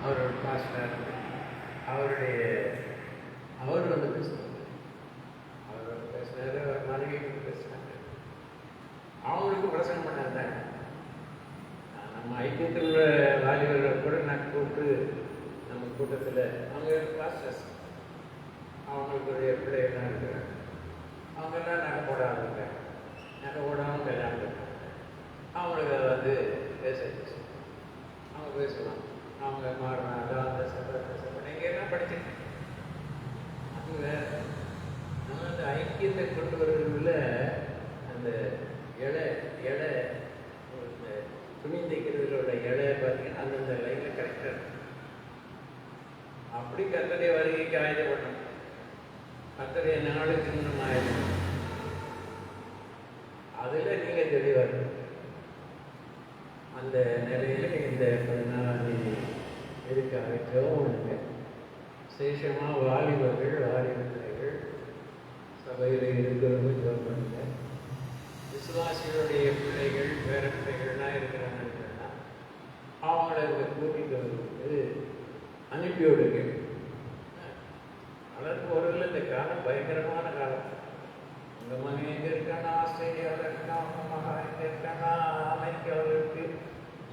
அவர் ஒரு பாஸ்டர். அவருடைய அவர் வந்து பேசுகிறார். அவர் பேசுகிறாரு, அவர் மனைவி பேசுகிறாங்க. அவங்களுக்கு பிரசங்கம் பண்ணாங்க. நம்ம ஐக்கியத்தில் உள்ள வாலிபர்களை கூட நான் கூப்பிட்டு நம்ம கூட்டத்தில் அவங்க பாஸ்டர்ஸ், அவங்களுக்குரிய பிள்ளைகள்லாம் இருக்கிறாங்க. அவங்கெல்லாம் நகை போட ஆரம்பிக்கிறாங்க. நகை போடாமல் கல்யாணம் பண்ணுறாங்க. அவங்களுக்கு வந்து பேச அவங்க பேசுவாங்க. அவங்க மாறினாங்க, அந்த சப்ப நீங்கள் என்ன படிச்சிருக்கீங்க? அவங்க நம்ம அந்த ஐக்கியத்தை கொண்டு வருவதில் அந்த எடை துணி தைக்கிறதுலோட எடையை பார்த்தீங்கன்னா அந்தந்த லைனில் கரெக்டாக இருக்கும். அப்படி கர்த்தருடைய வருகைக்கு ஆயுதப்படணும். கர்த்தருடைய நாளுக்கு இன்னும் ஆயுதம். அதில் நீங்கள் தெளிவாக இருக்கணும். அந்த நிலையில் இந்த 14ஆம் தேதி எதுக்காக ஜெபம் விசேஷமாக வாலிபர்கள் சபையில் இருக்கிறவங்க ஜெபம் பண்ணுங்க. விசுவாசிகளுடைய பிள்ளைகள் வேற பிள்ளைகள்லாம் இருக்கிறாங்கன்னா அவங்கள இந்த கூட்டிகிட்டு வந்து அனுப்பி விடுங்க. அதற்கு ஒரு இந்த காலம் பயங்கரமான காலம். உங்கள் மகன் எங்கே இருக்கானா, ஆஸ்திரேலியாவில் இருக்கான், அவங்க மகா எங்கே இருக்கானா, அமெரிக்காவில் இருக்கு.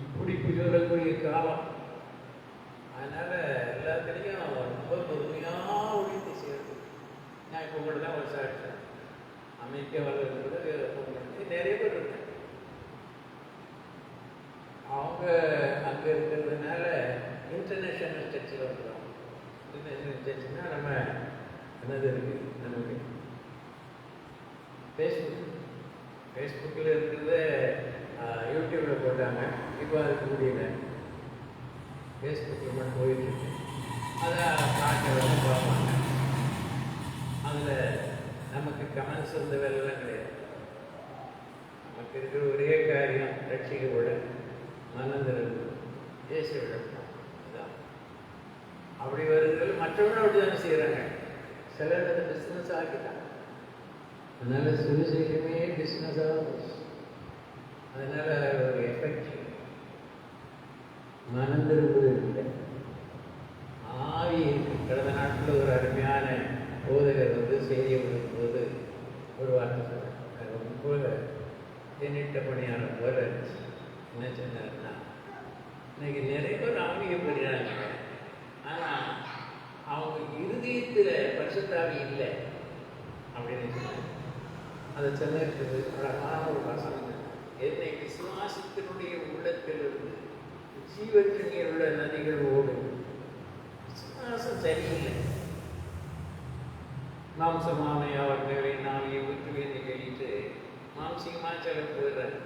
இப்படி சொல்லக்கூடிய காலம். அதனால் எல்லாத்துலேயும் ரொம்ப பொறுமையாக உழைத்து செய்யுது. நான் இப்போ கூட தான் ஒரு சாட்சி அமெரிக்காவில் இருக்கிறது நிறைய பேர் இருக்காங்க. அவங்க அங்கே இருக்கிறதுனால இன்டர்நேஷ்னல் சர்ச்சில் வந்துடுவாங்க. இன்டர்நேஷ்னல் சர்ச்சுன்னா நம்ம என்னது இருக்குது, நமக்கு ஃபேஸ்புக்கில் இருக்கிறத யூடியூப்பில் போட்டாங்க. இப்போ அதுக்கு முடியல, ஃபேஸ்புக்கில் மட்டும் போயிட்டுருக்கு. அதை பார்க்குறவங்க பார்ப்பாங்க. அதில் நமக்கு கமெண்ட்ஸ் இருந்த வேலைலாம் கிடையாது. நமக்கு இருக்கிற ஒரே காரியம் ரட்சிக்கப்பட மனந்திருந்து இயேசு விடணும். இதுதான். அப்படி வருகிறது. மற்றவங்க அப்படி தானே செய்கிறாங்க. சிலர் அதை பிஸ்னஸ் ஆக்கிட்டாங்க. அதனால் சுவிசேஷமே பிஸ்னஸாக போச்சு. அதனால் ஒரு எஃபெக்ட் மனந்திருப்பது இல்லை, ஆவி இருக்கு. கடந்த நாட்டில் ஒரு அருமையான போதகர் வந்து செய்தியை கொடுக்கும்போது ஒரு வார்த்தை சொல்கிறார். ரொம்ப தென்னிட்ட பணியான போல இருந்துச்சு. என்ன சொன்னார்னா, இன்னைக்கு நிறைய பேர் ஆவியை பெறுகிறாங்க, ஆனால் அவங்க இருதயத்தில் பரிசுத்தாவி இல்லை அப்படின்னு சொன்னாங்க. அதை சொன்னது அழகான ஒரு வசனம். என்னை விசுவாசத்தினுடைய உள்ளத்திலிருந்து ஜீவற்றில் உள்ள நதிகள் ஓடும். விசுவாசம் சரியில்லை. மாம்சமானை அவர்களை நாளையை ஊற்றுவேன் கேட்டு மாம்சிகமாக சில போயிடுறாரு.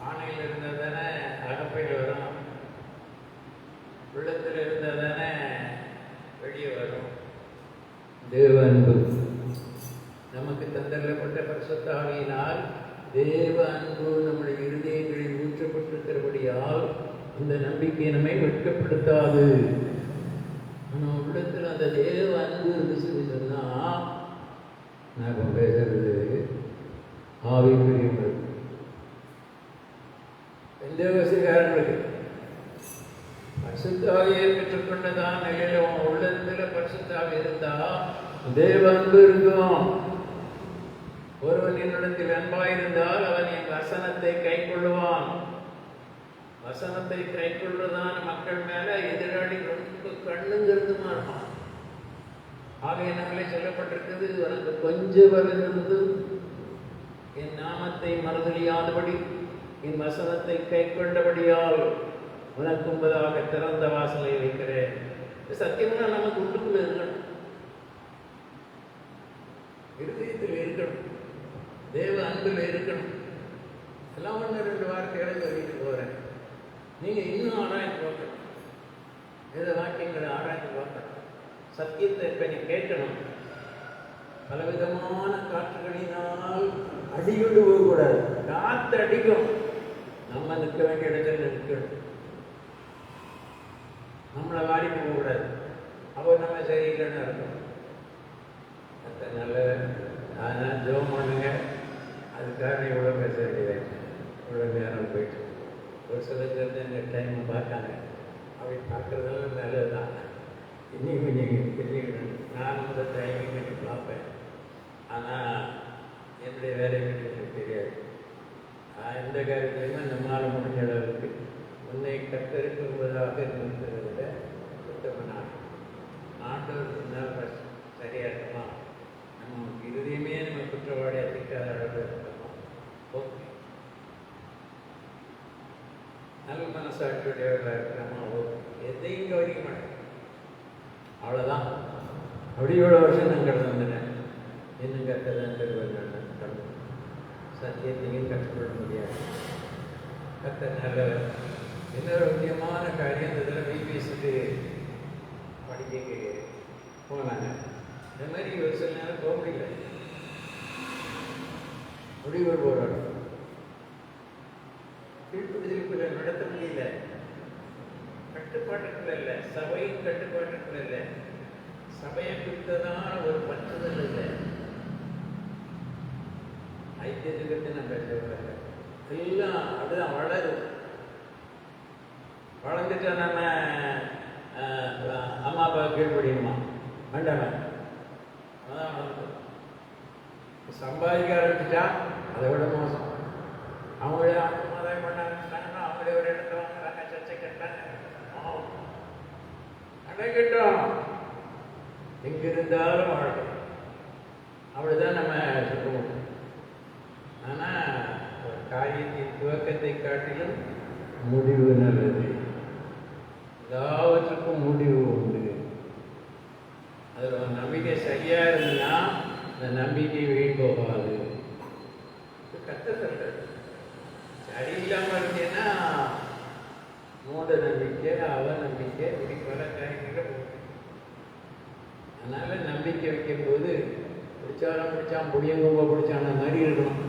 ஆணையில் இருந்தால் தானே அகப்பையில் வரும், உள்ளத்தில் இருந்தால் தானே வெளியே வரும். தேவ அன்பு நமக்கு தந்தரப்பட்ட பரிசுத்த ஆவியினால் தேவ அன்பு நம்முடைய இருதயங்களில் ஊற்றப்பட்டிருக்கிறபடியால் இந்த நம்பிக்கை நம்மை வெட்கப்படுத்தாது. நம்ம உள்ளத்தில் அந்த தேவ அன்பு இருந்துச்சுன்னு சொன்னால் நான் பேசுறது ஆவி பிரியங்கள் எந்த வசதிக்காரங்களுக்கு பரிசுத்தாவியை பெற்றுக்கொண்டதான் நிலையில உள்ளத்துல பரிசுத்தாவி இருந்தா தேவ அன்பு இருக்கும். ஒருவன் என்னிடத்தில் அன்பாயிருந்தால் அவன் என் வசனத்தை கை கொள்ளுவான். வசனத்தை கை கொள்ளுதான் மக்கள் மேல எதிராளி ரொம்ப கண்ணுங்கிறதுமா இருப்பான். ஆகையினாலே சொல்லப்பட்டிருக்கிறது, உனக்கு கொஞ்சம் வருகிறது என் நாமத்தை மறுதலியாதபடி என் வசனத்தை கை கொண்டபடியால் உனக்கு முன்பதாக திறந்த வாசலை வைக்கிறேன். சத்தியம்னா நமக்கு உள்ளுக்குள்ள இருக்கணும், இருதயத்தில் இருக்கணும், தேவ அன்பில் இருக்கணும். எல்லாம் ஒன்று 2 வார்த்தைகளை சொல்லிட்டு போகிறேன். நீங்கள் இன்னும் ஆராய்ந்து பார்க்கணும், வேத வாக்கியங்களை ஆராய்ந்து பார்க்கணும். சத்தியத்தை இப்போ நீ கேட்கணும். பலவிதமான காற்றுகளினால் அடிக்கொண்டு போகக்கூடாது. காற்று அடிக்கும், நம்ம நிற்க வேண்டிய இடத்துல நிற்கணும். நம்மளை வாடி போகக்கூடாது. அப்போ நம்ம சரியில்லைன்னு இருக்கும். அதனால அதனால் ஜெபம் பண்ணுங்க. அதுக்காக இவ்வளோ பேச வேண்டியது, இவ்வளோ நேரம் போயிட்டு ஒரு சிலர் இந்த டைமை பார்த்தாங்க. அப்படி பார்க்குறதுனால நல்லது தான். இன்னும் கொஞ்சம் தெரிஞ்சுக்கணும். நான் முதல் டைமிங் பண்ணி பார்ப்பேன். ஆனால் என்னுடைய வேலைகள் எனக்கு தெரியாது. எந்த காரியத்திலையுமே நம்மளால் முடிஞ்ச அளவுக்கு உன்னை கத்தெடுக்கும்பதாக இருந்ததை விட சுத்தமான ஆண்டவர் சொன்னால் சரியாக இருக்குமா, நம்ம இறுதியுமே நம்ம குற்றவாளியாக திட்டாத அளவு இருக்கணுமா, ஓகே, நல்ல மனசாட்சியுடையவர்களாக இருக்கிறோமா, ஓகே, எதையும் கவனிக்க மாட்டேன், அவ்வளோதான். அப்படி இவ்வளோ வருஷம் நான் கடந்து வந்துட்டேன். இன்னும் கற்றுதான் தருவேன். சத்தியத்தையும் கற்றுக்கொள்ள முடியாது. கற்று நல்லவர். இன்னொரு முக்கியமான காரியம் இந்த இதில் பிபிஎஸ்க்கு படிக்க போனாங்க. இந்த மாதிரி ஒரு சில நேரம் போக முடியல. முடிவு போராட்டம் கீழ்ப்பிடிதலுக்குள்ள நடத்த முடியல. கட்டுப்பாட்டுக்குள்ள இல்லை, சபையின் கட்டுப்பாட்டுக்குள்ள இல்லை, சபையை குறித்ததான ஒரு பற்றுதல் இல்லை. ஐக்கியத்துக்கு நம்ம சொல்றாங்க எல்லாம் அதுதான் வளரும். வளர்ந்துட்டா நம்ம அம்மா அப்பா கீழ்படியுமா வேண்டாமே, அதான் வளர்ந்து சம்பாதிக்க ஆரம்பிச்சுட்டா அதை விட மோசம். அவங்களே ஆதாயம் பண்ண ஆரம்பிச்சிட்டாங்கன்னா அவங்களே ஒரு இடத்துல வாங்குறாங்க, சர்ச்சை கட்டாங்க, அடைக்கட்டும், எங்கிருந்தாலும் வாழணும். அப்படிதான் நம்ம சொல்லுவோம். ஆனால் ஒரு காரியத்தின் துவக்கத்தை காட்டிலும் முடிவு நல்லது. எல்லாவற்றுக்கும் முடிவு உண்டு. அதில் ஒரு நம்பிக்கை சரியாக இருந்ததுன்னா அந்த நம்பிக்கை வீண் போகாது. கத்த சொல்றது சரியில்லாமல் இருந்தேன்னா மூட நம்பிக்கை, அவ நம்பிக்கை, இப்படி பல காரியங்கள் போகுது. அதனால் நம்பிக்கை வைக்கும் போது பிடிச்சாலும் பிடிச்சான், புளியங்கொம்ப பிடிச்சான மாதிரி இருக்கணும்.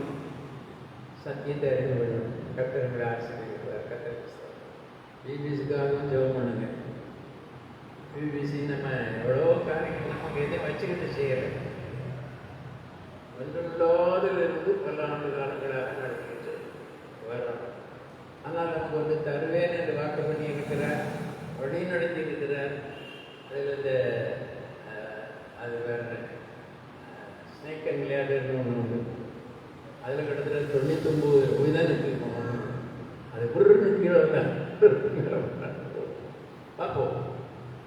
சத்தியத்தை அறிந்து கொள்ளணும். கர்த்தர்களை ஆசீர்வதிப்பார். கர்த்தர் பிபிசிக்காகவும் ஜெபம் பண்ணுங்க. பிபிசி நம்ம எவ்வளோ காரியங்கள் நமக்கு எதையும் வச்சுக்கிட்டு செய்யலை. ஒன்றுமில்லாதிலிருந்து பல ஆண்டு காலங்களாக நடத்திக்கிட்டு வரோம். ஆனால் நமக்கு வந்து தருவேன் என்று வாக்கு பண்ணி இருக்கிறார், வழி நடத்தி இருக்கிறார். அதில் இந்த அது வேறு ஸ்னேக் அண்ட் லேடர்னு ஒன்று உண்டு. அதில் கிட்டத்தட்ட 99 தான் இருக்கு. அது குருன்னு கீழே தான் பார்ப்போம்.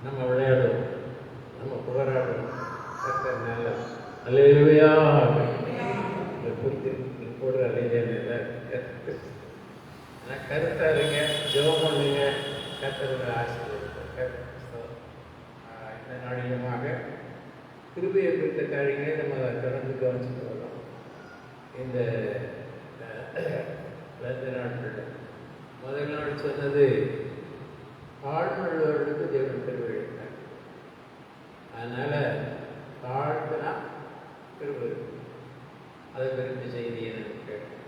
நம்ம விளையாடுவோம், நம்ம போராடுவோம். கர்த்தர் நல்ல அல்லேலூயா குறித்து போடுற அலையில கருத்தாக இருங்க, ஜெபம் பண்ணுங்க. கர்த்தரோட ஆசீர்வாதம். இந்த நாளிலுமாக கிருபையை குறித்த காரியங்களை நம்ம தொடர்ந்து கவனிச்சுட்டு வரோம். இந்த 2 நாட்கள் முதல் நாள் சொன்னது தாழ்வுள்ளவர்களுக்கு தேவன் திருவிழித்தார். அதனால தாழ்வுனா திருவு, அதை குறித்த செய்தியை எனக்கு கேட்டேன்.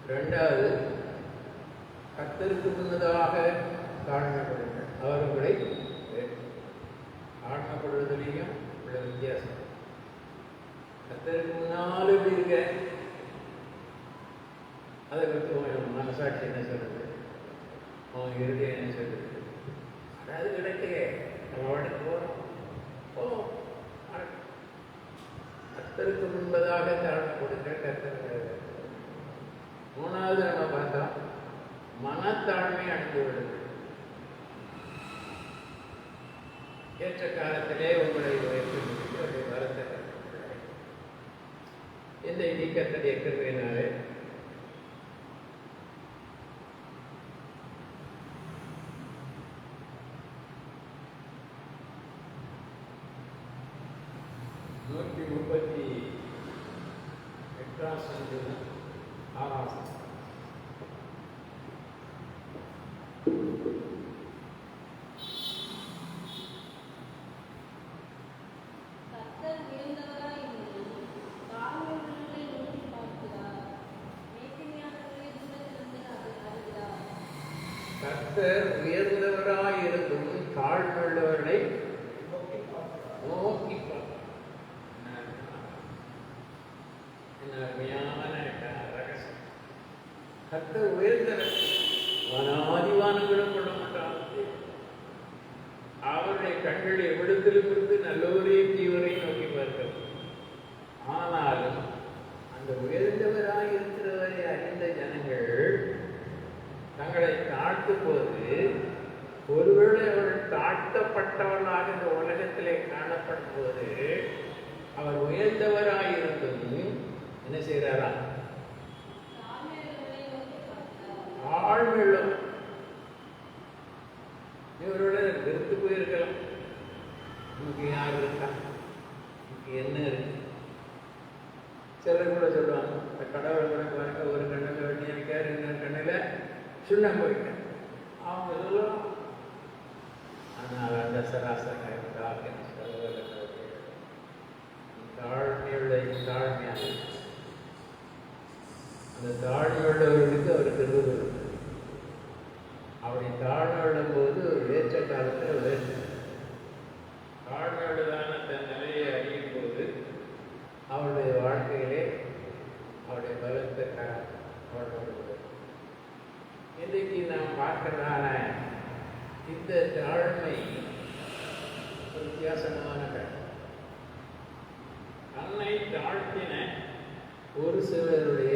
2வது கர்த்தருக்கு முன்னதாக தாழ்மைப்படுங்கள், அவர் உங்களை தாழ்மைப்படுவதிலையும் உள்ள வித்தியாசம். கர்த்தருக்கு முன்னால் எப்படி இருக்க, அதை குறித்து மனசாட்சி என்ன சொல்றது, அவன் இறுதி என்ன சொல்றது, அதாவது கிடைக்கே நம்ம வாட்டுக்கு போகிறோம். கர்த்தருக்கு முன்பதாக தாழ்மை கொடுக்க கர்த்தர். 3வது நம்ம பார்த்தோம் மனத்தாழ்மை அடைந்து விடுங்கள். ஏற்ற காலத்திலே உங்களை உயர்த்தி முடித்து வரத்தை இந்த இடிக்கத்தடைய கிருபையினாலே கர்த்தர் உயர்ந்தவராயிருந்தும் தாழ்வுள்ளவர்களை நோக்கி அருமையான ரகசியம். கர்த்தர் உயர்ந்தவர், நடத்தும் போது ஒருவேளை அவர்கள் தாழ்த்தப்பட்டவர்களாக இந்த உலகத்திலே காணப்படும் போது அவர் உயர்ந்தவராயிருந்தும் என்ன செய்கிறாரா? ஆழ்மெழும். இவரோட வெறுத்து போயிருக்கலாம். நமக்கு யார் இருக்கா, நமக்கு என்ன இருக்கு? சிலர் கூட சொல்லுவாங்க, கடவுளை கூட பாருங்க, ஒரு கண்ணில் வெட்டி வைக்கார், இன்னொரு கண்ணில் சுண்ணம் வைக்கார். அவங்க சொல்லுவோம். ஆனால் அந்த சராசரி தாழ்மையுள்ள தாழ்மையான அந்த தாழ்மையுள்ளவர்களுக்கு அவருக்கு இருந்தது. அப்படி தாழ்மையுள்ளும் போது ஏற்ற காலத்தில் உயர்ந்த தாழ்மையுள்ளதான தன் நிலையை அறியும் போது அவருடைய வாழ்க்கையிலே அவருடைய பலத்தை அவர்களுடைய இன்றைக்கு நாம் பார்க்கிறதான இந்த தாழ்மை ஒரு வித்தியாசமான தன்னை தாழ்த்தின ஒரு சிலருடைய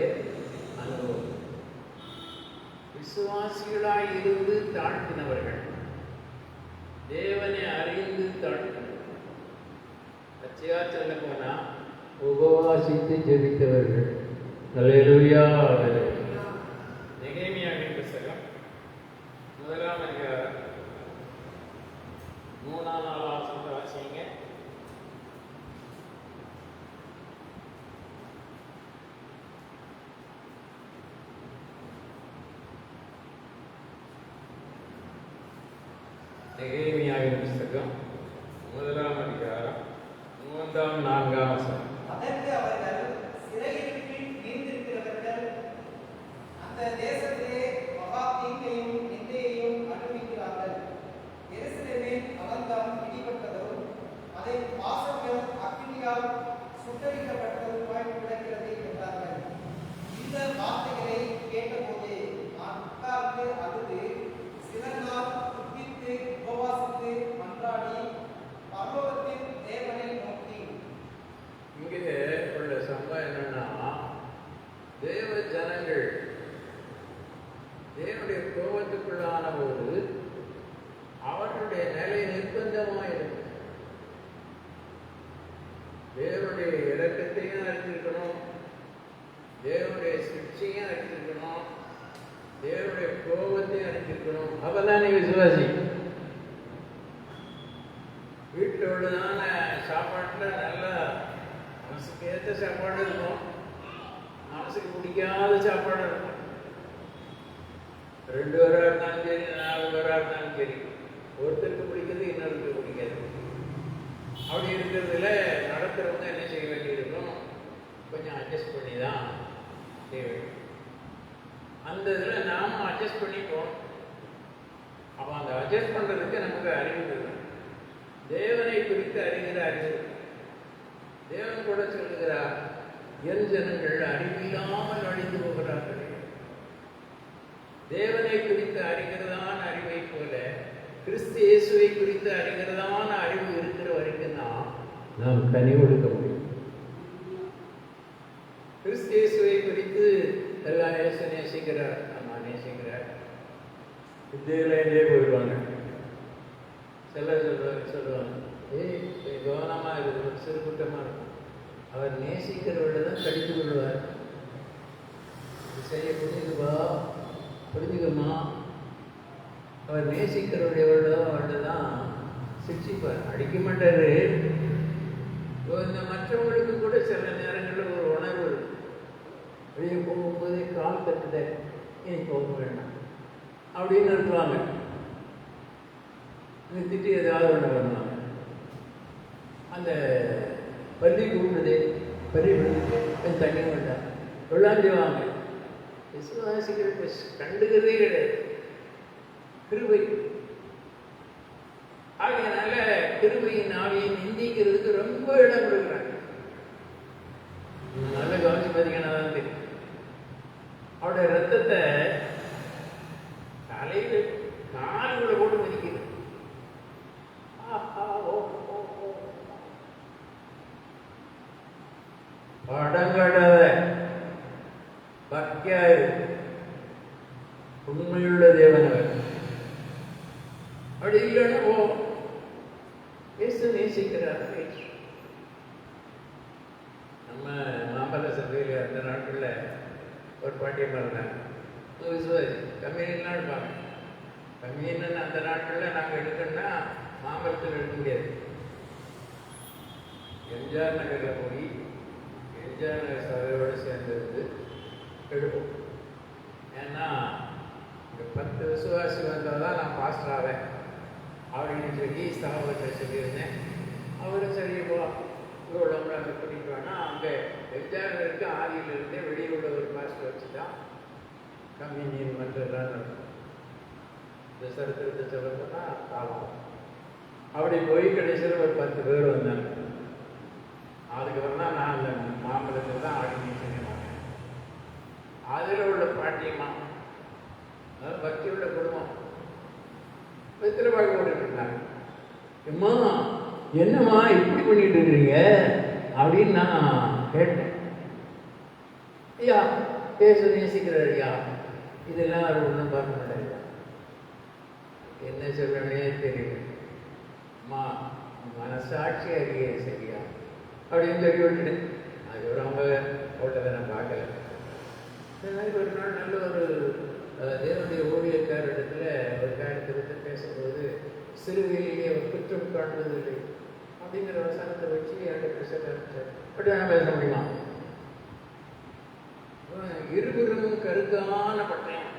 அனுபவம். விசுவாசிகளாய் இருந்து தாழ்த்தினவர்கள், தேவனை அறிந்து தாழ்த்தினவர்கள், பச்சையா சொல்ல போனா உபவாசித்து ஜெபித்தவர்கள். அல்லேலூயா. நெகேமியாவின் புத்தகம் 1ஆம் அதிகாரம் 3-4 வசனத்தை வாசிங்க. நெகேமியாவின் புத்தகம் 1ஆம் அதிகாரம் 3-4 வசனம். அதற்கு அவர்கள், சிறையின் கீழ் நீந்திருக்கிறவர்கள் அந்த தேசத்திலே மகா தீங்கையும் நிந்தையையும் அனுபவிக்கிறார்கள். எருசலேமின் அலங்காரம் இடிபட்டதும் அதை வாசல்கள் அக்கினியால் சுட்டரிக்கப்பட்டதுமாய் கிடக்கிறது என்றார்கள். இந்த வார்த்தைகளை கேட்டபோது நான் உட்கார்ந்து அழுது சில நாள் துக்கித்து உபவாசித்து மன்றாடி பரலோகத்தின் தேவனை நோக்கி. இங்கே உள்ள சம்பவம் என்னன்னா, தேவ ஜனங்கள் தேவனுடைய கோபத்துக்குள்ளான போது அவர்களுடைய நிலை நிர்பந்தமாயிருக்கு. தேவனுடைய இரக்கத்தையும் அறிந்திருக்கணும், தேவனுடைய சிக்ஷையும் அறிந்திருக்கணும், தேவனுடைய கோபத்தையும் அறிந்திருக்கணும். அப்பதான் நீ விசுவாசி. வீட்டில் உள்ளதான சாப்பாட்டில் நல்லா மனசுக்கு ஏற்ற சாப்பாடு இருக்கும், மனசுக்கு பிடிக்காத சாப்பாடு இருக்கும். 2 பேராக இருந்தாலும் சரி, 4 பேராக இருந்தாலும் சரி, ஒருத்தருக்கு பிடிக்கிறது இன்னொருக்கு பிடிக்காது. அப்படி இருக்கிறதுல நடத்துறவங்க என்ன செய்ய வேண்டியிருக்கும், கொஞ்சம் அட்ஜஸ்ட் பண்ணி தான் செய்ய வேண்டும். அந்த இதில் நாம் அட்ஜஸ்ட் பண்ணிப்போம். அப்போ அந்த அட்ஜஸ்ட் பண்ணுறதுக்கு நமக்கு அறிவு வேணும். தேவனை குறித்து அறிகிற அறிவு. தேவன் கூட சொல்லுகிறார், என் ஜனங்கள் அறிவில்லாமல் அழிந்து போகிறார்கள். தேவனை குறித்து அறிகிறதான அறிவை போல கிறிஸ்து இயேசுவை குறித்து அறிகிறதான அறிவு இருக்கிற வரைக்கும் தான் நாம் கனி கொடுக்க முடியும். கிறிஸ்து இயேசுவை குறித்து எல்லாம் இயேசு நேசிக்கிறார், நம்ம நேசிக்கிறார், வித்தியிலே போயிடுவாங்க. சிலர் சொல்லுவாங்க, கவனமாக இருக்குது, சிறுகுட்டமாக இருக்கும். அவர் நேசிக்கிறவர்கள் தான் கடித்து கொள்வார். செய்ய புரிஞ்சுக்குவா, புரிஞ்சுக்கம்மா. அவர் நேசிக்கிறவர்களோ அவர்கள் தான் சிக்ஷிப்பார், அடிக்க மாட்டார். இந்த மற்றவங்களுக்கு கூட சில நேரங்களில் ஒரு உணர்வு வெளியே போகும்போதே கால் தட்டுத, நீ போக வேண்டாம் அப்படின்னு இருக்குவாங்க. திட்டி ஏதாவது ஒன்று பண்ணுவாங்க. அந்த பள்ளி கூப்பிடுது, பள்ளி விழுந்துட்டு கொஞ்சம் தண்ணி வேண்டாம் விளாண்டுவாங்க. விசுவாசிகள் கண்டுகிறதே கிடையாது. கிருபை ஆகையனால கிருபையின் ஆவியை நிந்திக்கிறதுக்கு ரொம்ப இடம் கொடுக்குறாங்க. நல்ல கவனிச்சு பார்த்தீங்கன்னா தான் தெரியும். அவருடைய ரத்தத்தை தலையில் கால்களை போட்டு மதிக்குது. படங்கடாத பக்தியாயிரு, உண்மையுள்ள தேவனவர். அப்படி இல்லைன்னா இயேசு நேசிக்கிறார். நம்ம மாம்பழ சபையில் அந்த நாட்களில் ஒரு பாட்டியம் இருந்தாங்க. விசுவாசி கம்மியெல்லாம் எடுப்பாங்க. கம்மியன்னு அந்த நாட்களில் நாங்கள் எடுக்கணும்னா மாம்பழத்தில் எடுக்க முடியாது. எம்ஜிஆர் நகரில் போய் எம்ஜிஆர் நகர் சபையோடு சேர்ந்து எடுப்போம். ஏன்னா இங்கே 10 விசுவாசி வந்தால் தான் நான் பாஸ்டர் ஆவேன் அப்படின்னு சொல்லி ஸ்தாபகத்தை சொல்லியிருந்தேன். அவரும் சரி இவ்வளோங்களை அங்கே கூட்டிகிட்டு வேணால் அங்கே எம்ஜிஆர் நகருக்கு ஆதியிலிருந்தே வெளியே உள்ள ஒரு பாஸ்டர் வச்சு தான் கம்யூனியன் மற்றெல்லாம் நடக்கும். இந்த சரித்திரத்தை சொல்லணும்னா காலம் அப்படி போய் கடைசியில் ஒரு 10 பேர் வந்தாங்க. அதுக்கப்புறம் தான் நான் அந்த மாம்பழத்தில் தான் ஆர்கனைசேஷன் பண்ணேன். அதில் உள்ள பாட்டியம்மா பக்தி உள்ள குடும்பம் வெத்திர வாழ்க்கை போட்டுட்டு இருந்தாங்க. அம்மா என்னம்மா இப்படி பண்ணிட்டு இருக்கிறீங்க அப்படின்னு நான் கேட்டேன். ஐயா பேச நேசிக்கிறார் ஐயா, இதெல்லாம் அவர் ஒன்றும் பார்க்க மாட்டாங்க. என்ன சொல்லணும்னே தெரியல. அம்மா மனசாட்சி அறிய சரியா அப்படின்னு சொல்லி விட்டுட்டு அதுக்கப்புறம் அவங்க ஓட்டத்தை நான் பார்க்கல. இந்த மாதிரி ஒரு நாள் நல்ல ஒரு தேவனுடைய ஊழியக்காரிடத்தில் ஒரு காரியத்தை பற்றி பேசும்போது சிறுவையிலேயே ஒரு குற்றம் காண்பதில்லை அப்படிங்கிற வசனத்தை வச்சு அந்த பேச ஆரம்பிச்சார். அப்படி நான் பேச முடியுமா? இருபுறமும் கருத்தான பட்டயம்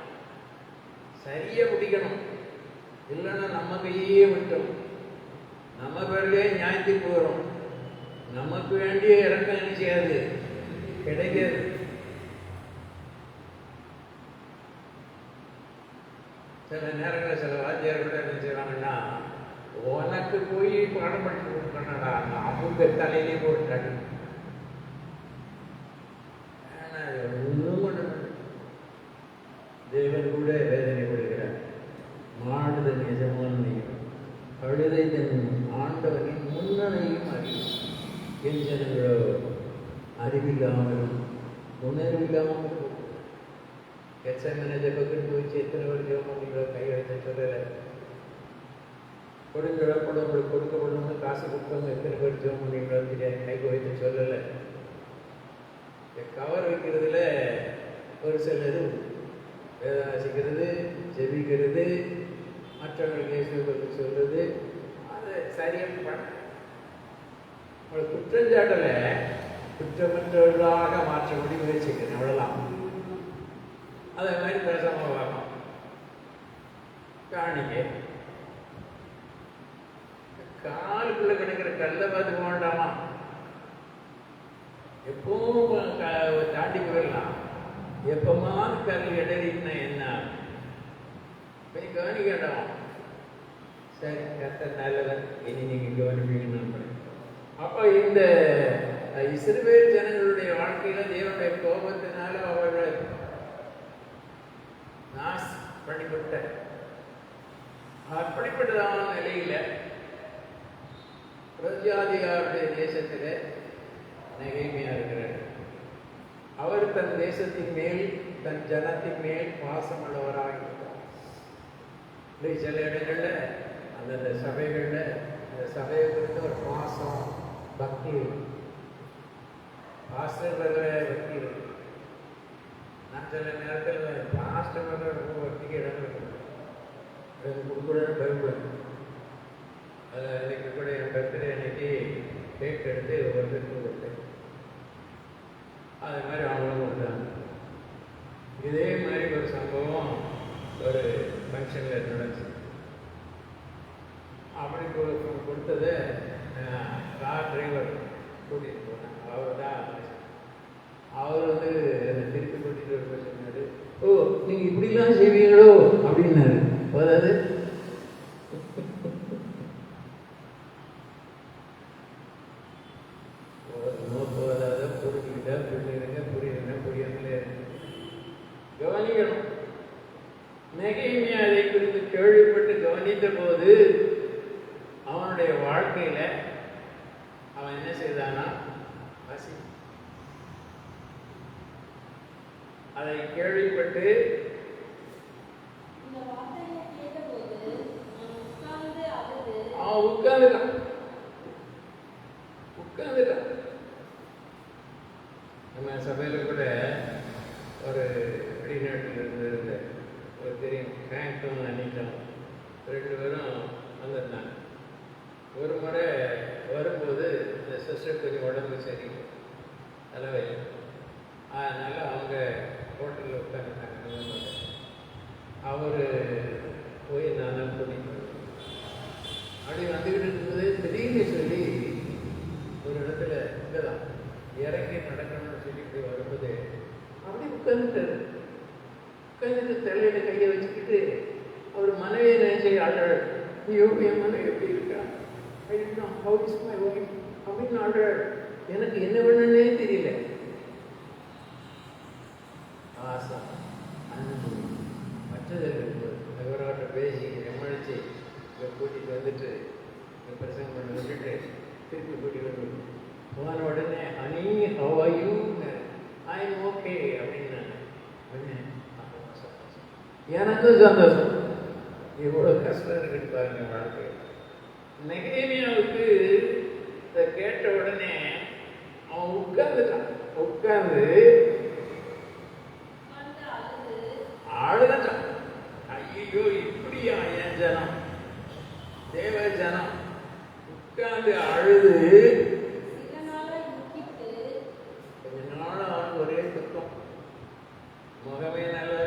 சரியா பிடிக்கணும். இல்லைன்னா நம்ம கையே விட்டோம், நம்ம பேர்லேயே நியாயத்துக்கு போகிறோம். நமக்கு வேண்டிய இறக்கம் நினைச்சாது கிடைக்காது. சில நேரங்களில் சில வாத்தியார் கூட என்ன செய்வாங்கன்னா, உனக்கு போய் பாடம் படிச்சு கொடுக்கணும்டா அவங்க தலையிலே போட்டாங்க. ஒன்றும் பண்ண தேவன் கூட வேதனை கொடுக்கிறார். மாடுதல் நிஜமான நீர் கழுதை தன் ஆண்டவனின் முன்னணையும் அறியும். என் ஜனங்களோ அறிவில்லாமலும் உணர்வில்லாமலும் எச்சமனை ஜபக்குன்னு போயிச்சு. எத்தனை பேர் ஜெபம் பண்ணீங்களோ கை வைத்த சொல்லலை. கொடுக்கப்படும் உங்களுக்கு கொடுக்கப்படும் காசு கொடுத்தவங்க எத்தனை பேர் ஜெபம் பண்ணீங்களோ தெரியாது, கை வைத்த சொல்லலை. கவர் வைக்கிறதுல ஒரு சிலது வேதம் வாசிக்கிறது, ஜெபிக்கிறது, மற்றவர்களுக்கு இயேசுவை சொல்றது, அதை சரியாக பண்ண உங்களை குற்றஞ்சாட்டலை குற்றமற்றவர்களாக மாற்றப்படி முயற்சிக்கிறேன். அவ்வளோதான். அதே மாதிரி பேசாம வரணும். காணிக்க காலுக்குள்ள கிடைக்கிற கல்லை பார்த்து போகண்டாமா? எப்பவும் தாண்டி போயிடலாம். எப்பமாவது கல் இடறினா என்ன போய் கவனிக்கண்டாம். சரி கர்த்தர் நல்லவன், இனி நீங்க கவனிப்பீங்கன்னு. அப்போ இந்த இஸ்ரவேல் ஜனங்களுடைய வாழ்க்கையில தேவனுடைய கோபத்தினால அவர்களை நாஸ் பண்ணிவிட்ட அப்படிப்பட்டதான நிலையில பிரஜாதிகாருடைய தேசத்தில் நெகேமியா இருக்கிறார். அவர் தன் தேசத்தின் மேல் தன் ஜனத்தின் மேல் பாசமுள்ளவராக இருக்கிறார். சில இடங்கள்ல அந்தந்த சபைகள்ல அந்த சபையை குறித்த ஒரு பாசம் பக்தி இருக்கு. பாஸ்டர் பக்தி இருக்கு. நான் சில நேரத்தில் பாஸ்டர் ரொம்ப பக்திக்கு இடம் கொடுக்கூட பயன்படுது. அதில் இன்னைக்கு கூட என் பர்த்டே அன்னைக்கு கேக் எடுத்து ஒவ்வொருத்தருக்கு கொடுத்தேன். அது மாதிரி அவங்களும் கொடுத்தாங்க. இதே மாதிரி ஒரு சம்பவம் ஒரு ஃபங்க்ஷனில் நடந்துச்சு. அப்படி கொடுத்ததை கார் டிரைவர் கூட்டிகிட்டு போனேன். அவர் தான் அவர் வந்து என்னை திருப்பி கூட்டிகிட்டு வர சொன்னார். ஓ நீங்கள் இப்படிலாம் செய்வீங்களோ அப்படின்னாரு. அதாவது போதாத புரிஞ்சுக்கிட்டா புரிஞ்சுருங்க, புரியுதுங்க, புரியாமலே கவனிக்கணும். நெகேமியா அதை குறித்து கேள்விப்பட்டு கவனித்த போது அவனுடைய வாழ்க்கையில அவன் என்ன செய்தானா, அதை கேள்விப்பட்டு இந்த வார்த்தையை கேட்டபோது நான் அவன் உட்காந்துட்டான். நம்ம சபையில் கூட ஒரு வெளிநாட்டில் இருந்த ஒரு தெரியும் ஃப்ராங்கும் அனிட்டும் 2 பேரும் வந்திருந்தாங்க. ஒரு முறை வரும்போது இந்த சிஸ்டர் கொஞ்சம் உடம்பு சரி தலைவலி, அதனால் அவங்க ஹோட்டலில் உட்காந்துட்டாங்க. அவர் போய் நான் கூட்டிட்டு அப்படி வந்துக்கிட்டு இருக்கும்போது திடீர்னு சொல்லி ஒரு இடத்துல இங்கே தான் இறங்கி நடக்கணும்னு சொல்லி இப்படி வரும்போது அப்படி உட்காந்துட்டாரு. உட்காந்துட்டு தலையில கையை வச்சுக்கிட்டு அவர் மனைவியை நினைச்சு ஆள்றாள். ஐயோ என் மனைவி எப்படி இருக்கா, ஹவு இஸ் மை ஒய்ஃப் அப்படின்னு ஆள்றாள். எனக்கு என்ன வேணும்னே தெரியல. ஆசா அன்பு மற்றது அவரோட பேசி எமழிச்சு இதை கூட்டிகிட்டு வந்துட்டு இந்த பிரசங்கம் பண்ணி விட்டுட்டு திருப்பி கூட்டிகிட்டு வந்து போன உடனே honey how are you, I am okay அப்படின்னு எனக்கும் சந்தோஷம். எவ்வளோ கஷ்டம் இருக்குன்னு பாருங்க வாழ்க்கை. நெகேமியாவுக்கு இதை கேட்ட உடனே அவன் உட்கார்ந்துட்டான். உட்கார்ந்து அழுதுட்டான். ஐயோ இப்படியா என் ஜனம், தேவ ஜனம். உட்கார்ந்து அழுது கொஞ்ச நாள் அவன் ஒரே துக்கம். முகமே நல்ல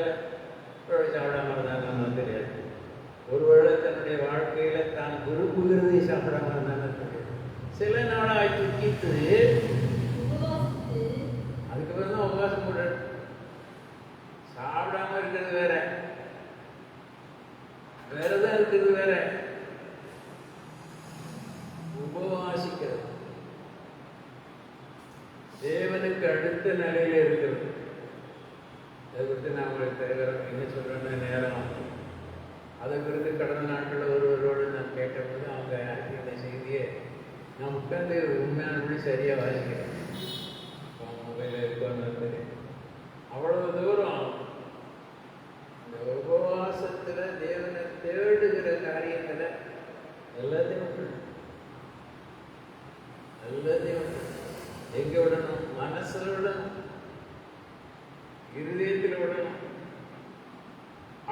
சாப்பிடாம இருந்தான்னு தெரியாது. ஒருவேளை தன்னுடைய வாழ்க்கையில தான் விரும்புகிறதை சாப்பிடாம இருந்தான்னு தெரியாது. சில நாளாக துக்கிட்டு அதுக்கப்புறம் தான் உபவாசம் போடுற. சாப்பிடாம இருக்கிறது வேற, வேறதான் இருக்கிறது வேற. உபவாசிக்கிறது தேவனுக்கு அடுத்த நிலையில இருக்கிறது. அதை குறித்து நான் உங்களுக்கு தருகிறேன். என்ன சொல்றேன்னு நேரம் அதை குறித்து கடந்த நாட்களில் ஒருவரோடு நான் கேட்டபோது அவங்க இந்த செய்தியை நான் உட்கார்ந்து உண்மையானபடி சரியாக வாசிக்கிறேன். மொபைலில் இருக்கோன்னு அவ்வளவு தூரம் இந்த உபவாசத்தில் தேவனை தேடுகிற காரியங்களை எல்லாத்தையும் எங்கே விடணும்? மனசில் விடணும், இருதயத்தில் விடணும்.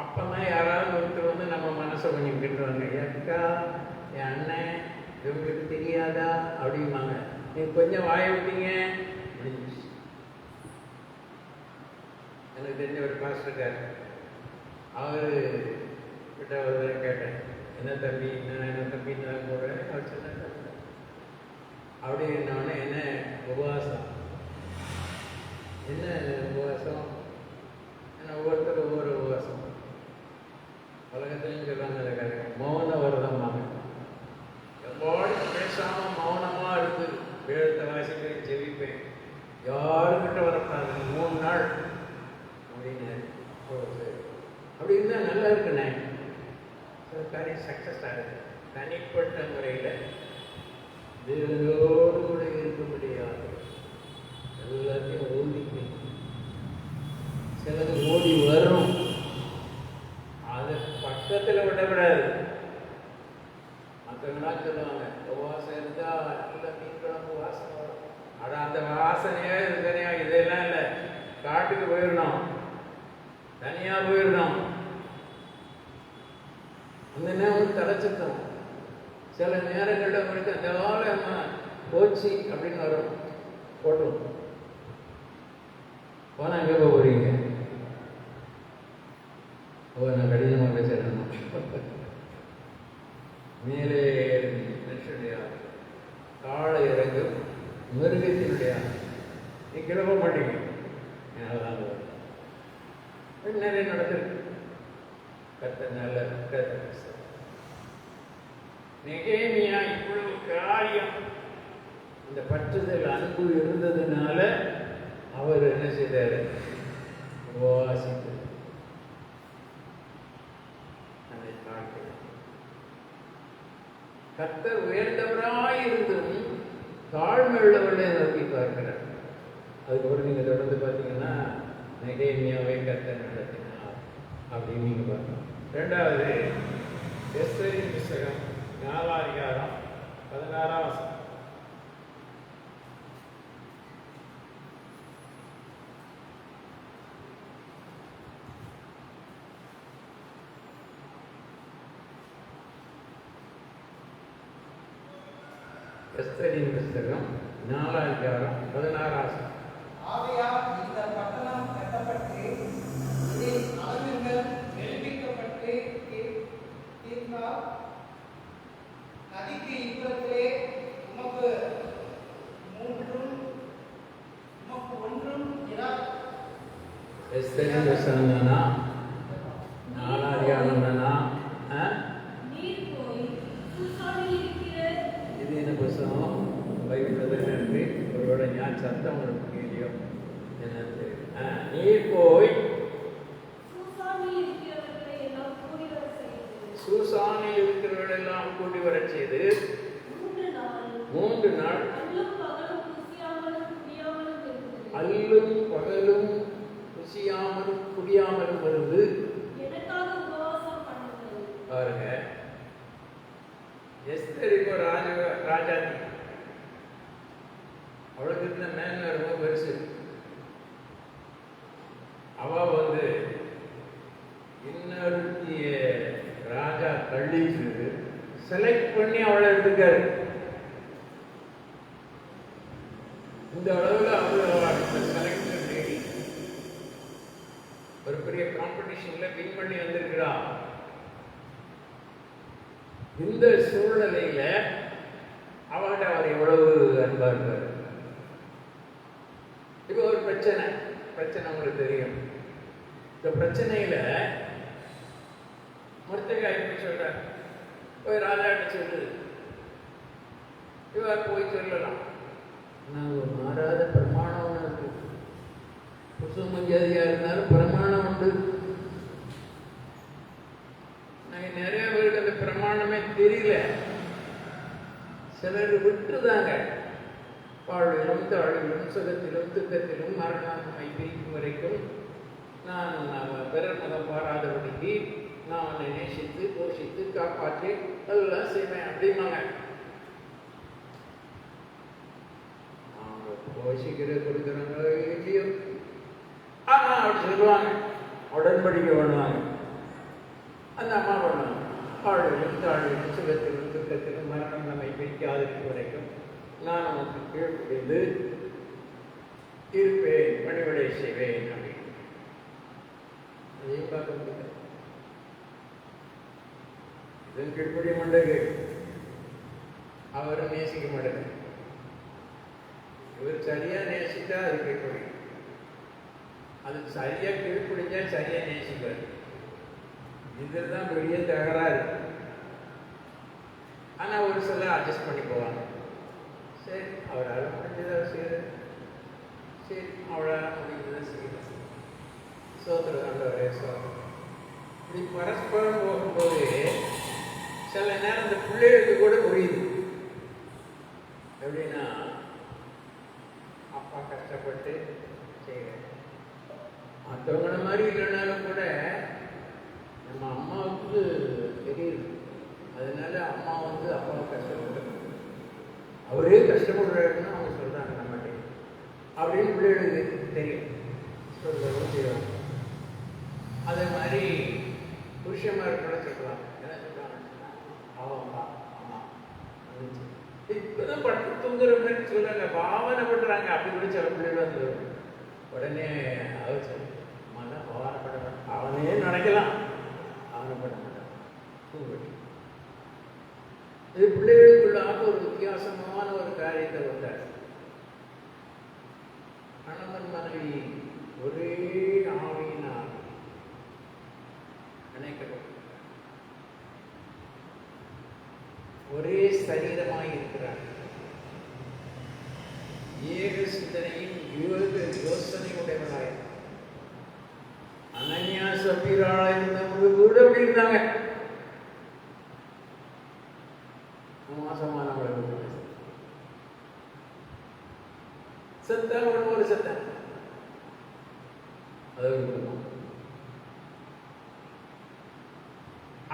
அப்பதான் யாராவது ஒருத்தர் வந்து நம்ம மனசை கொஞ்சம் கிட்டுவாங்க. ஏக்கா என் அண்ணன் இவங்களுக்கு தெரியாதா அப்படிம்பாங்க. நீங்க கொஞ்சம் வாய விட்டீங்க. எனக்கு தெரிஞ்ச ஒரு பாஸ்டர் இருக்காரு. அவரு கிட்ட ஒரு கேட்டேன், என்ன தம்பி என்ன தம்பின்னு தான் போடுறேன். அவர் சொன்ன அப்படின்னோடனே என்ன உபவாசம், என்ன உபவாசம், என்ன ஒவ்வொருத்தர் ஒவ்வொரு உபவாசம். உலகத்திலையும் சொல்றாங்க அந்த காரியம். மௌன விரதமாக எவ்வாறு பேசாம மௌனமா இருந்து வேதத்தை வாசிப்பேன், ஜெபிப்பேன், யாருக்கிட்ட வரப்பாங்க 3 நாள் அப்படின்னு. அப்படி இருந்தால் நல்லா இருக்குண்ணே. சில காரியம் சக்ஸஸ் ஆகுது. தனிப்பட்ட முறையில் தேவனோடு கூட இருக்க முடியாது. எல்லாத்தையும் ஓடிக்கணும். சிலது ஓடி வரும், அதை பக்கத்தில் விடக்கூடாது. மற்றவங்களாம் சொல்லுவாங்க உபவாசம் இருந்தா இல்லை மீன் குழம்பு வாசனை வரும். ஆனால் அந்த வாசனையா இருக்கனையா இதெல்லாம் இல்லை. காட்டுக்கு போயிடணும், தனியா போயிடணும். அந்த நேரம் தலைச்சுத்தம். சில நேரங்களில் உங்களுக்கு அந்த வாழமா போச்சு அப்படின்னு வரும். போட்டோம் போனால் எங்கே போகிறீங்க? நான் கடினமாக பேசணும். மேலே மனுஷனுடைய தாழ இறங்கும் மிருகத்தினுடைய நீ கிளம்ப மாட்டீங்க. நிறைய நடந்திருக்கு. கர்த்தர் நெகேமியா இவ்வளவு காரியம் இந்த பற்றுதல் அன்பு இருந்ததுனால அவர் என்ன செய்தார்? உபவாசித்து அதை காட்டினார். கர்த்தர் உயர்ந்தவராயிருந்தும் தாழ்மை உள்ளவர்களை நோக்கி பார்க்கிறார். அதுக்கப்புறம் நீங்க தொடர்ந்து பார்த்தீங்கன்னா நெகேமியாவை கர்த்தர் நடத்தினார் அப்படின்னு நீங்க பார்க்கணும். 2வது எஸ்தரின் புத்தகம் 4ஆம் அதிகாரம் 16ஆம் வசனம். எஸ்தரின் புஸ்தகம் 4ஆம் அதிகாரம் 16ஆம் வசனம். ஆகையால் இந்த பட்டணம் கட்டப்பட்டு இதில் அலங்கங்கள் எழுப்பிக்கப்பட்டு தீர்ந்தால் நதிக்கு இப்புறத்திலே உமக்கு ஒன்றும் எஸ்தரின் புஸ்தகம் தானா? 4ஆம் அதிகாரம் தானா? இது என்ன புஸ்தகம்? பைபிள் இருக்கு. ஒருவேளை ஞான் சத்தம் உங்களுக்கு கேள்வியோ என்ன தெரியும். நீர் போய் சூசானில் இருக்கிறவர்களெல்லாம் கூடி வர செய்து 3 நாள் அல்லும் பகலும் ருசியாமலும் குடியாமலும் இருந்து பாருங்க. எஸ்தர் இப்போ ராஜாத்தி, அவளுக்கு இருந்த மேன்மை ரொம்ப பெருசு. அவ இன்னொருத்திய ராஜா தள்ளிட்டு செலக்ட் பண்ணி அவளை எடுத்துக்காரு. இந்த அளவில் அவள் செலக்ட் லேடி ஒரு பெரிய காம்படிஷன்ல வின் பண்ணி வந்திருக்கிறா. இந்த சூழ்நிலையில அவர்கிட்ட அவர் எவ்வளவு அன்பா இருப்பார். இப்போ ஒரு பிரச்சனை உங்களுக்கு தெரியும். இந்த பிரச்சனையில மொர்தெகாய் போய் சொல்றார், போய் ராஜாட்ட சொல்லு. இவர் போய் சொல்லலாம், நாங்கள் மாறாத பிரமாணம் இருக்கு. புசு மஞ்சாதியா இருந்தாலும் பிரமாணம் உண்டு. நாங்கள் நிறைய பேருக்கு அந்த பிரமாணமே தெரியல. சிலர் விட்டுதாங்க. வாழ்விலும் தாழ்விலும் சுகத்திலும் துக்கத்திலும் மரணமாய் பிரிக்கும் வரைக்கும் நான் பிறர் மதம் பாராதபடிக்கு நான் அவனை நேசித்து போஷித்து காப்பாற்றி அதெல்லாம் செய்வேன் அப்படிம்பாங்க. அவங்க போஷிக்கிற கொடுக்குறாங்களோ இல்லையோ, ஆனால் அப்படி சொல்லுவாங்க, உடன்படிக்கை பண்ணுவாங்க. அந்த அம்மா பண்ணுவாங்க, வாழ்விலும் தாழ்விலும் சுகத்திலும் துக்கத்திலும் மரணம் நம்மை பிரிக்காதிருக்கும் வரைக்கும் நான் உனக்கு கீழ்ப்படிந்து இருப்பேன், பணிவிடை செய்வேன் அப்படின்னு. அதையும் பார்க்க முடியாது. இதன் கீழ்ப்படிய மாட்டேங்க, அவரை நேசிக்க மாட்டேங்க. இவர் சரியா நேசித்தா அது கீழ்ப்படியும், அது சரியா கீழ்ப்படிஞ்சா சரியா நேசிப்பார். இதுதான் பெரிய தகராறு. ஆனா ஒரு சில அட்ஜஸ்ட் பண்ணி போவாங்க. சரி, அவரால் முடிஞ்சதை செய்யறது, சரி அவளால் முடிஞ்சதை செய்யறது, சோத்திரம் ஆண்டவரே சோத்திரம். இப்படி பரஸ்பரம் போகும்போது சில நேரம் இந்த பிள்ளைகளுக்கு கூட புரியுது. எப்படின்னா, அப்பா கஷ்டப்பட்டு செய்யறேன், மற்றவங்கள மாதிரி இல்லைனாலும் கூட நம்ம அம்மாவுக்கு தெரியுது. அதனால அம்மா அப்பாவை கஷ்டப்பட்டு அவரே கஷ்டப்படுறாருன்னு அவங்க சொல்றாங்க நம்மகிட்ட அப்படின்னு பிள்ளைகளுக்கு தெரியும், சொல்லவும் செய்வாங்க. அதே மாதிரி புருஷன்மார் கூட சொல்லலாம். என்ன சொல்றாங்க, ஆமாப்பா ஆமா இப்பதான் பட்டு தூங்குற மாதிரி சொல்றாங்க, பாவனை பண்றாங்க. அப்படி கூட சில பிள்ளைகள் வந்து உடனே அவர் சொல்லு, அம்மா தான் பாவனைப்பட மாட்டான், அவனே நினைக்கலாம், ஆவணப்பட மாட்டான், தூங்கி. இது பிள்ளைகளுக்குள்ளாக ஒரு வித்தியாசமான ஒரு காரியத்தை வந்தார். கணவன் மனைவி ஒரே ஆவியினால் நினைக்கப்படும், ஒரே சரீரமாய் இருக்கிறார். ஏக சிந்தனையும் யோசனை உடையவனாய் அனன்யா சபீராளா இருந்தவங்க கூட எப்படி இருந்தாங்க. மாசமானவங்களை சத்தம் ஒரு சத்தம்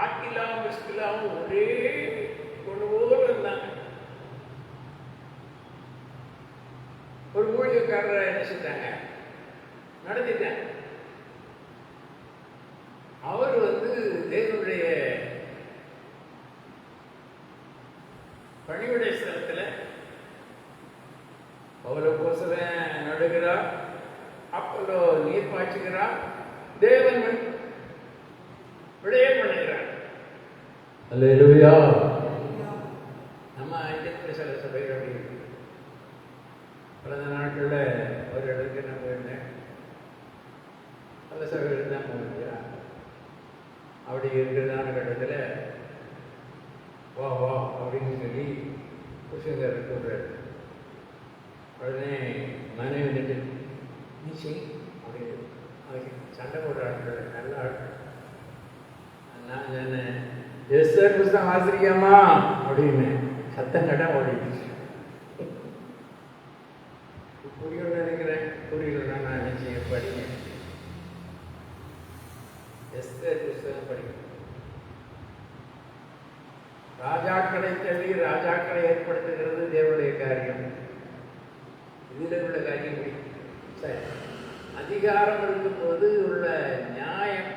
ஆக்கிலாவும் ஒரே ஒன்று போல இருந்தாங்க. ஒரு ஊழியக்காரரை என்ன செஞ்சாங்க, நடத்திட்டாங்க. அவர் தேவனுடைய பணிவுடைய ஸ்தலத்தில் பவுலப்போஸ்தலன் நடுகிறார், அப்போலோ நீர் பாய்ச்சுகிறார், தேவன் விடயம் பண்ணுகிறார். அல்லேலூயா. நம்ம ஐக்கிய சில சபைகள் அப்படி இருக்கு. கடந்த நாட்களில் ஒரு இடத்துக்கு நான் போயிருந்தேன். அந்த சபைகள் தான் போயிருக்கிறேன். அப்படி இருக்கிறதான கட்டத்தில் வா வா அப்படின்னு சொல்லி புருஷங்காரர் சொல்கிறார். உடனே மனைவி வந்துட்டு நீ செய் அப்படின்னு அதுக்கு சண்டை போடுற ஆட்கள் நல்ல ஆட்கள். நான் சொன்னேன், எஸ் சார் புஸ்தகம் ஆசிரியாமா அப்படின்னு சத்தம் கடை ஓடிடுச்சு. புரியல நினைக்கிறேன், புரியலன்னா நான் நிச்சயம் படிங்க. எஸ் சார் புஸ்தகம் படிக்கணும். ராஜாக்களை தள்ளி ராஜாக்களை ஏற்படுத்துகிறது தேவனுடைய காரியம். இதில் உள்ள காரியம் முடியும். சரி, அதிகாரம் இருக்கும் போது உள்ள நியாயம்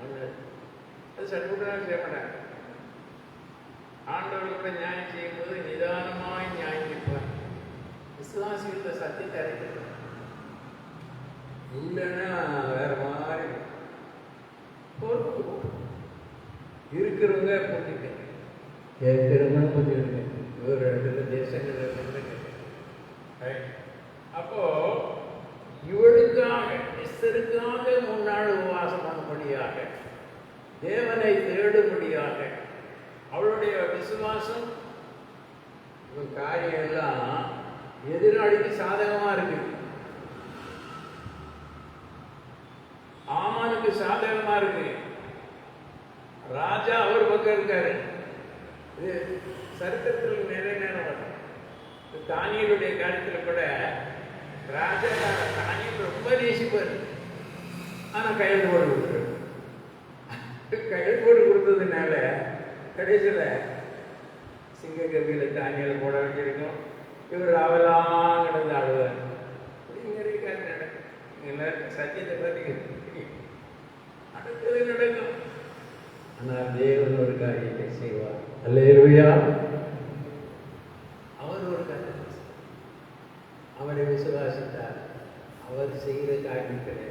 ஒன்று, அது சட்டுப்பட்டு செய்ய மாட்டாங்க. ஆண்டவர்களோட நியாயம் செய்யும்போது நிதானமாய் நியாயம் செய்வார். விசுவாசிகள சத்தியத்தை அறிவிக்கிறார். இல்லைன்னா வேற மாதிரி இருக்கிறவங்க புரிஞ்சுக்க, கேட்கிறவங்க புரிஞ்சுக்க. ஒரு இடத்துல தேசங்கள் அப்போ இவளுக்காக எஸ்தருக்காக முன்னாள் உபவாசம் பண்ணும்படியாக, தேவனை தேடும்படியாக அவளுடைய விசுவாசம் காரியம் எல்லாம் எதிராளிக்கு சாதகமா இருக்கு. ஆமானுக்கு சாதகமா இருக்கு. ராஜா அவர் பக்கம் இருக்காரு. இது சரித்திரத்தில் நிறைய நேரம் வரும். தானியலுடைய காலத்தில் கூட ராஜா தானியல் ரொம்ப நேசிப்பார். ஆனால் கையெழுத்து போட்டு கொடுத்துரு. கையெழுத்து போட்டு கொடுத்ததுனால கடைசியில் சிங்க கவியில் தானியல் போட வச்சிருக்கோம். இவர் அவெல்லாம் கிடந்து ஆடுவார். நிறைய காரியம் நடக்கும். எல்லாருக்கும் சத்தியத்தை பற்றி அடுத்தது நடக்கும். ஆனால் தேவன் ஒரு காரியத்தை செய்வார். அல்லேலூயா. அவர் ஒரு காரியத்தை அவரை விசுவாசித்தார். அவர் செய்கிற காரியத்தில்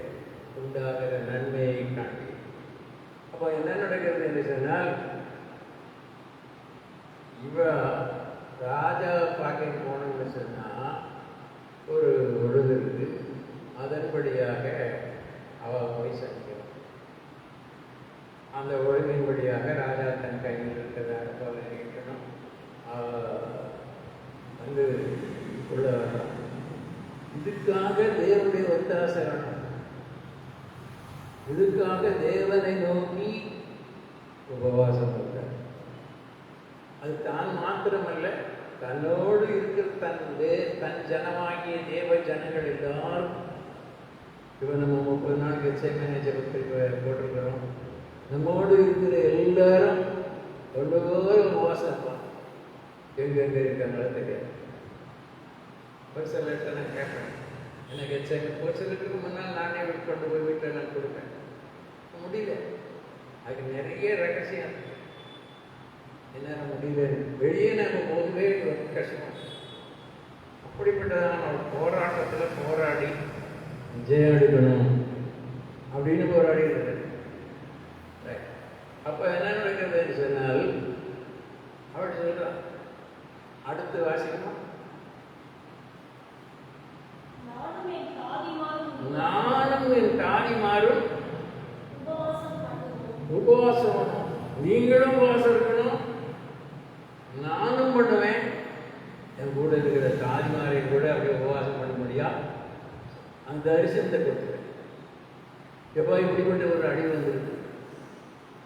உண்டாகிற நன்மையை காண்பி. அப்போ என்ன நடக்கிறது என்று சொன்னால், இவ ராஜா பார்க்க போனோம்னு சொன்னால் ஒரு ஒழுங்கு இருக்கு. அதன்படியாக அவள் போய் சந்திக்கணும். அந்த ஒழுங்கின்படியாக ராஜா தன் கையில் இருக்கிறதாக போல இருக்கணும். உள்ள வரலாம். இதுக்காக தேவனுடைய ஒத்தாசை வேணும். இதுக்காக தேவனை நோக்கி உபவாசம் இருக்கார். அது தான் மாத்திரமல்ல, தன்னோடு இருக்கிற தன் ஜனமாகிய தேவ ஜனங்கள் எல்லாரும். இவன் நம்ம 30 நாள் கெத்செமனே ஜெபத்தில் போட்டிருக்கிறோம். நம்மோடு இருக்கிற எல்லாரும் எல்லோரும் உபவாசம் இருப்பான். எங்கெங்கே இருக்காங்களோ தெரியாது. ஒரு சிலர்கிட்ட நான் கேட்பேன், எனக்கு கெத்செமனே ஒரு சிலருக்கு முன்னால் நானே கொண்டு போய் வீட்டில் நான் கொடுப்பேன். முடியல. அதுக்கு நிறைய ரகசியம். என்னால் முடியல. வெளியே நம்ம போகவே கஷ்டம். அப்படிப்பட்டதான ஒரு போராட்டத்தில் போராடி ஜெயம் எடுக்கணும் அப்படின்னு போராடி இருக்கிறது. அப்போ என்ன நடக்கிறதுன்னு சொன்னால், அவள் சொல்றான், அடுத்து வாசிக்கணும். நானும் என் தாதிமாரும் உபவாசம் பண்ணணும். நீங்களும் உபவாசம் இருக்கணும், நானும் பண்ணுவேன். என் கூட இருக்கிற தாதிமாரை கூட அப்படியே உபவாசம் பண்ண முடியா அந்த தரிசனத்தை கொடுத்துருவேன். எப்போ இப்படிப்பட்ட ஒரு அடி வந்திருக்கு.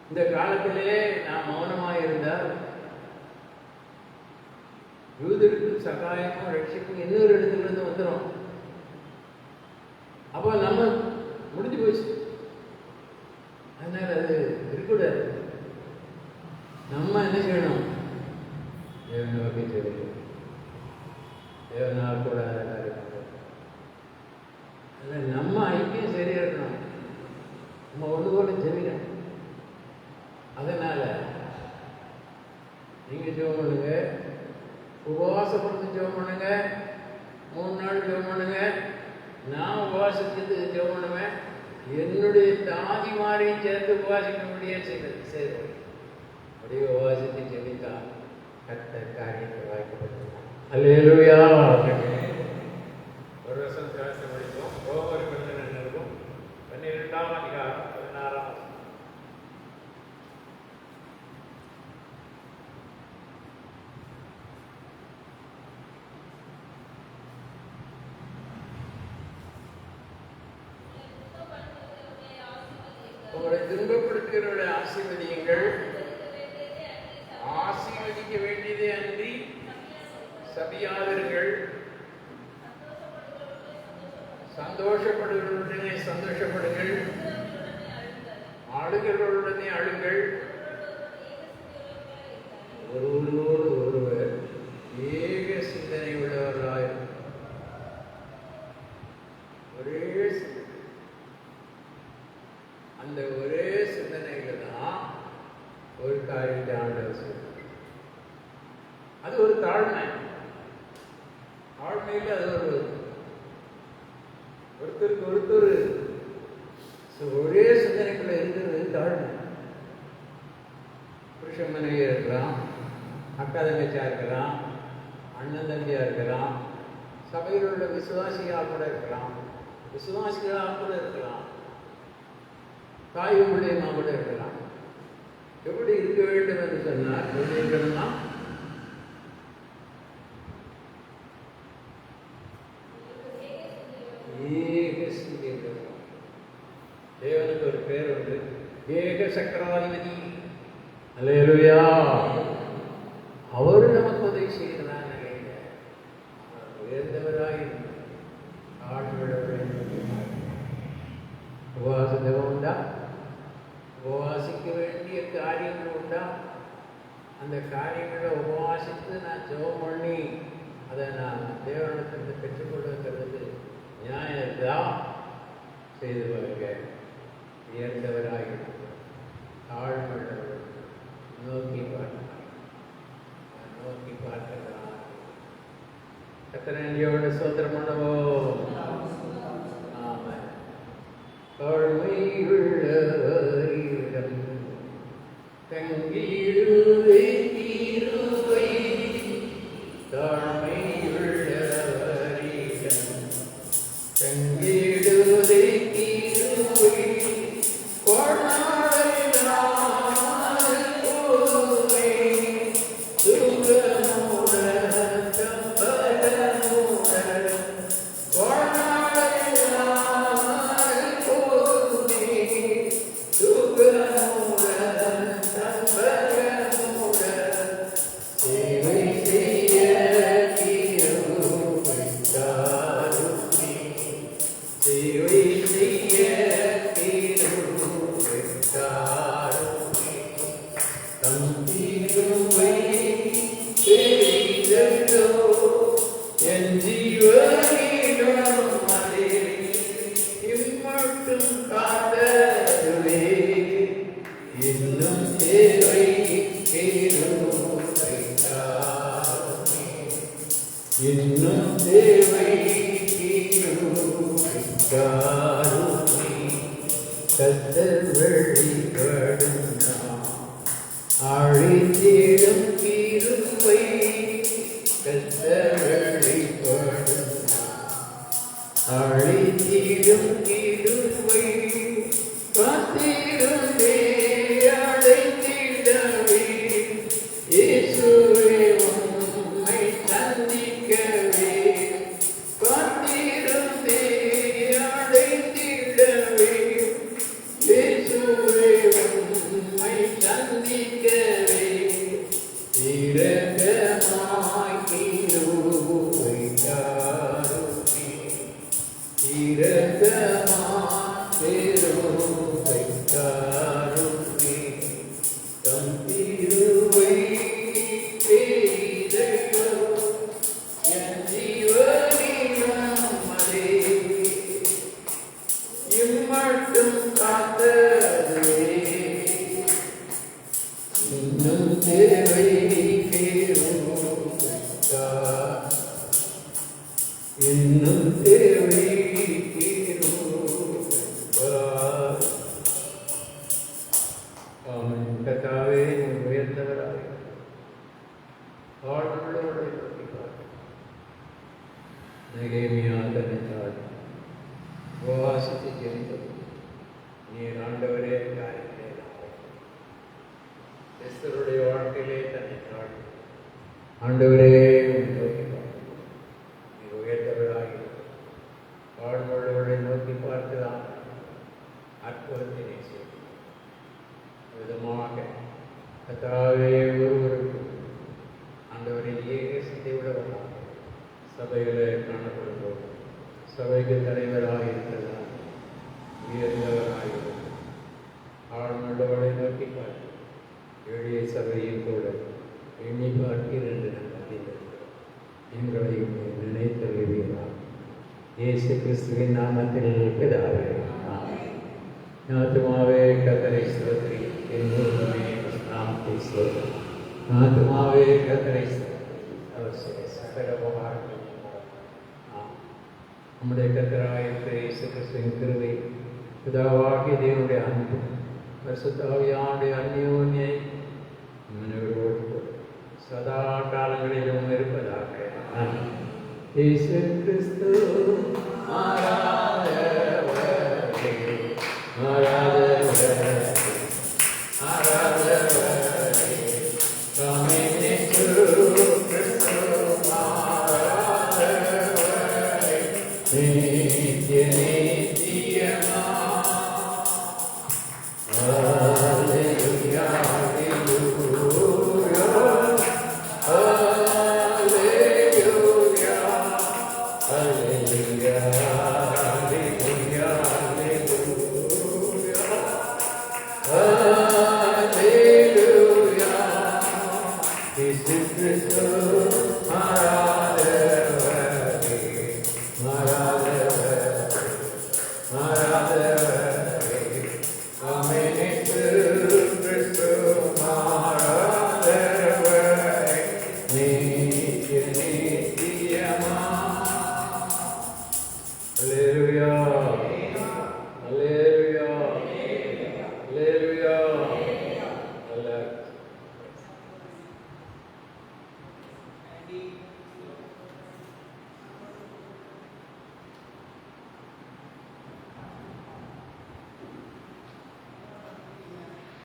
இந்த காலத்திலே நான் மௌனமாக இருந்தால் யூதருக்கு சகாயமும் ரட்சிப்பும் இன்னொரு இடத்துல இருந்து வந்துடும். அப்போ நம்ம முடிஞ்சு போச்சு. அதனால அது இருக்கக்கூடாது. நம்ம என்ன செய்யணும்? நீங்கள் ஜெபம் பண்ணுங்க, உபவாசப்படுத்தி ஜெபம் பண்ணுங்க, 3 நாள் ஜெபம் பண்ணுங்க. நான் உபவாசத்துக்கு ஜெபம் பண்ணுவேன். என்னுடைய தாதி மாறியும் சேர்த்து உபவாசிக்க முடியாது செய்வேன். அப்படியே உபவாசித்து ஜெபித்தால் கர்த்தர் காரியத்தை வாய்க்கப்படுத்துவார். அல்லேலூயா. ஒரு வருஷம் சேர்த்து படிப்போம். ரோமர் 12ஆம் அதிகாரம் 16ஆம். உங்களை துன்பப்படுத்துகிறவர்களை ஆசீர்வதியுங்கள். ஆசீர்வதிக்க வேண்டியதே அன்றி சபியாதீர்கள். சந்தோஷப்படுகிறவர்களுடனே சந்தோஷப்படுங்கள். ஆளுகிறவர்களுடனே அழுங்கள். ஒருவரோடு ஒருவர் ஏக சிந்தனை உள்ளவர்களாய் ஒரே அந்த ஒரே சிந்தனையில தான் ஒரு காரியத்தை ஆண்டவர் சொல்றார். அது ஒரு தாழ்மை. தாழ்மையில் அது ஒருத்தருக்கு ஒருத்தர் ஒரே சிந்தனைக்குள்ள இருக்கிறது தாழ்மை. புருஷன் மனைவியா இருக்கலாம், அக்கா தங்கச்சியா இருக்கலாம், அண்ணன் தம்பியா இருக்கலாம், சபையில் உள்ள விசுவாசிகளாக கூட இருக்கலாம், விசுவாசிகளாக கூட இருக்கலாம், தாயும் பிள்ளையமா கூட இருக்கலாம். எப்படி இருக்க வேண்டும் என்று சொன்னால் சொல்லியிருக்கணும்னா தேவனுக்கு ஒரு பேர் உண்டு, ஏக சக்கராதிபதி. அல்லேலூயா. அவரு நமக்கு உதவி செய்கிறார். நிலையில உயர்ந்தவராய் உபவாச ஜெபம் உண்டா? உபவாசிக்க வேண்டிய காரியங்கள் உண்டா? அந்த காரியங்களை உபவாசித்து நான் ஜெபம் பண்ணி அதை நான் தேவனிடத்திலிருந்து பெற்றுக்கொள்ளுங்கிறது நியாயம் இருக்கா? செய்து பாருங்க. உயர்ந்தவராக தாழ்வுள்ளவர் நோக்கி பார்க்கிறார். கர்த்தரோட சோதரம் பண்ணுவோம். ஆமாம். தாழ்மை உள்ளவரிடம் தங்கிடுவே தீருவை. தாழ்மை உள்ளவரிடம் தங்கிடுவே தீருவை. தேவை கர்த்தாவே நீர் உயர்ந்தவராக ஆளுநரோடு நெகேமியா தன்னைத்தாள் உபவாசித்து ஜெபித்தது நீர் ஆண்டவரே காரியத்திலே எஸ்தருடைய வாழ்க்கையிலே தன்னைத்தாள் ஆண்டவரே நோக்கி நீர் உயர்ந்தவராக ஆளுநரோடு நோக்கி பார்த்துதான் அற்புதத்தினை செய்து விதமாக கர்த்தாவே ஒருவருக்கு ஆண்டவரை ஏக சிந்தையுள்ளவராக சபைகளை காணப்படும் போது சபைக்கு தலைவராக இருக்கிறதால் உயர்ந்தவராக ஆளுநர்களை நோக்கி பார்த்து எளிய சபையும் கூட எண்ணி பார்க்கிறேன் என்று நாங்கள் எங்களையும் நினைத்தருவீர்களா இயேசு கிறிஸ்துவின் நாமத்தில் பிதாவே ஆத்துமாவே கர்த்தரை ஸ்தோத்திரி என் முழுமே நாமத்தை ஸ்தோத்திரி ஆத்துமாவே கர்த்தரை ஸ்தோத்திரி சகல நம்முடைய கர்த்தராகிய இயேசு கிறிஸ்துவின் கிருபை பிதாவாகிய தேவனுடைய அன்பு பரிசுத்த ஆவியானுடைய அந்யோன்யை மனிதர்களோடு சதா காலங்களிலும் இருப்பதாக இயேசு கிறிஸ்து